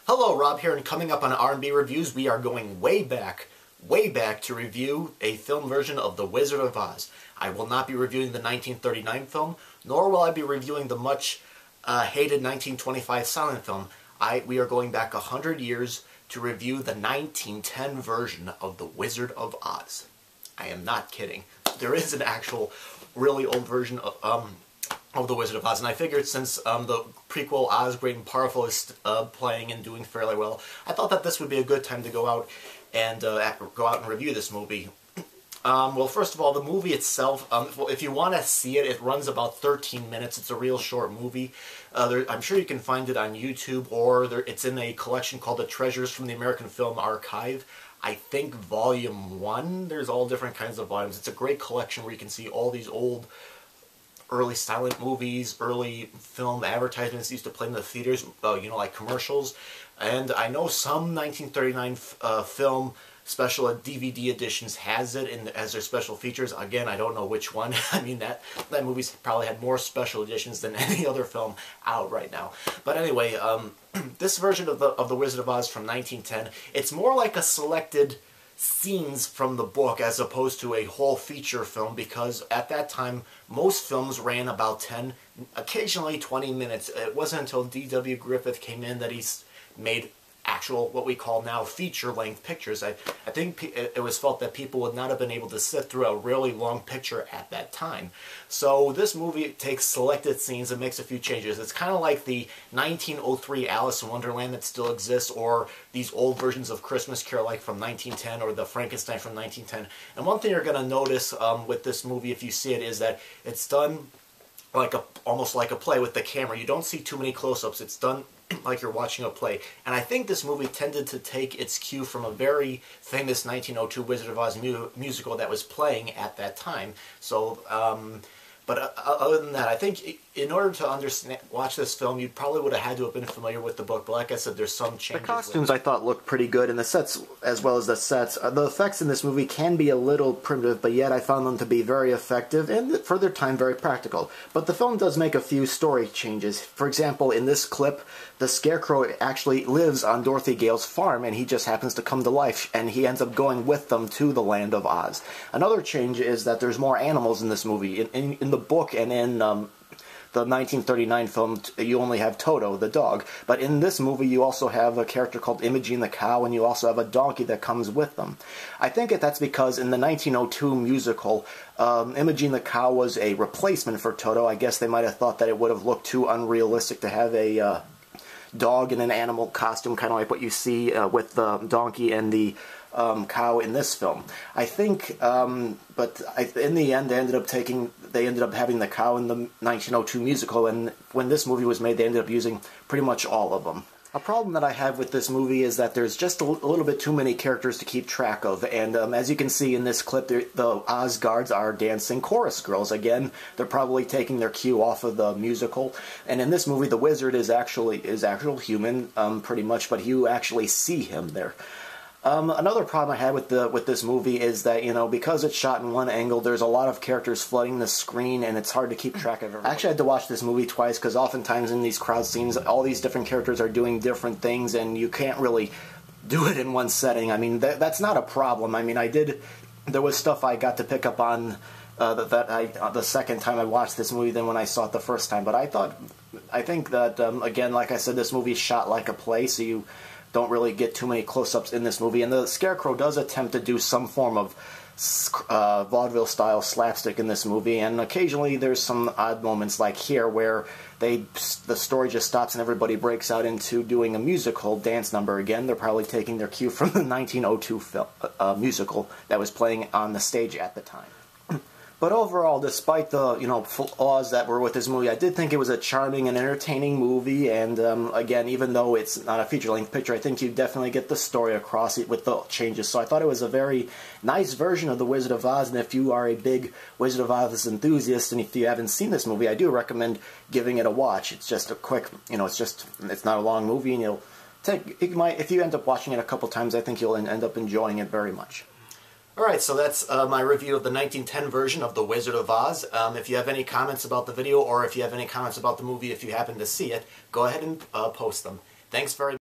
Hello, Rob here, and coming up on R&B Reviews, we are going way back to review a film version of The Wizard of Oz. I will not be reviewing the 1939 film, nor will I be reviewing the much hated 1925 silent film. We are going back 100 years to review the 1910 version of The Wizard of Oz. I am not kidding. There is an actual, really old version of The Wizard of Oz, and I figured since the prequel Oz Great and Powerful is playing and doing fairly well, I thought that this would be a good time to go out and review this movie. Well, first of all, the movie itself, well, if you want to see it, it runs about 13 minutes. It's a real short movie. I'm sure you can find it on YouTube, or it's in a collection called The Treasures from the American Film Archive. I think Volume 1. There's all different kinds of volumes. It's a great collection where you can see all these old early silent movies, early film advertisements used to play in the theaters, you know, like commercials. And I know some 1939 film special DVD editions has it as their special features. Again, I don't know which one. I mean, that movie's probably had more special editions than any other film out right now. But anyway, this version of the Wizard of Oz from 1910, it's more like a selected scenes from the book as opposed to a whole feature film, because at that time most films ran about 10, occasionally 20 minutes. It wasn't until D.W. Griffith came in that he made actual, what we call now, feature-length pictures. I think it was felt that people would not have been able to sit through a really long picture at that time. So this movie takes selected scenes and makes a few changes. It's kind of like the 1903 Alice in Wonderland that still exists, or these old versions of Christmas Carol like from 1910, or the Frankenstein from 1910. And one thing you're going to notice with this movie, if you see it, is that it's done almost like a play with the camera. You don't see too many close-ups. It's done like you're watching a play. And I think this movie tended to take its cue from a very famous 1902 Wizard of Oz musical that was playing at that time. So, but other than that, I think in order to watch this film, you probably would have had to have been familiar with the book. But like I said, there's some changes. The costumes I thought looked pretty good, and the sets, as well as the sets. The effects in this movie can be a little primitive, but yet I found them to be very effective and, for their time, very practical. But the film does make a few story changes. For example, in this clip, the Scarecrow actually lives on Dorothy Gale's farm, and he just happens to come to life, and he ends up going with them to the land of Oz. Another change is that there's more animals in this movie. In the book and in the 1939 film, you only have Toto, the dog. But in this movie, you also have a character called Imogene the cow, and you also have a donkey that comes with them. I think that's because in the 1902 musical, Imogene the cow was a replacement for Toto. I guess they might have thought that it would have looked too unrealistic to have a dog in an animal costume, kind of like what you see with the donkey and the cow in this film. I think, but in the end, they ended up having the cow in the 1902 musical, and when this movie was made, they ended up using pretty much all of them. A problem that I have with this movie is that there's just a little bit too many characters to keep track of, and as you can see in this clip, the Oz guards are dancing chorus girls. Again, they're probably taking their cue off of the musical, and in this movie, the wizard is actual human, pretty much, but you actually see him there. Another problem I had with this movie is that, you know, because it's shot in one angle, there's a lot of characters flooding the screen, and it's hard to keep track of everyone. I actually had to watch this movie twice, because oftentimes in these crowd scenes, all these different characters are doing different things, and you can't really do it in one setting. I mean, that's not a problem. I mean, there was stuff I got to pick up on the second time I watched this movie than when I saw it the first time. But I think that, again, like I said, this movie is shot like a play, so you don't really get too many close-ups in this movie, and the Scarecrow does attempt to do some form of vaudeville-style slapstick in this movie, and occasionally there's some odd moments like here where the story just stops and everybody breaks out into doing a musical dance number again. They're probably taking their cue from the 1902 film, musical that was playing on the stage at the time. But overall, despite the, you know, flaws that were with this movie, I did think it was a charming and entertaining movie, and again, even though it's not a feature-length picture, I think you definitely get the story across it with the changes. So I thought it was a very nice version of The Wizard of Oz, and if you are a big Wizard of Oz enthusiast, and if you haven't seen this movie, I do recommend giving it a watch. It's just a quick, you know, it's not a long movie, and if you end up watching it a couple times, I think you'll end up enjoying it very much. Alright, so that's my review of the 1910 version of The Wizard of Oz. If you have any comments about the video, or if you have any comments about the movie if you happen to see it, go ahead and post them. Thanks very much.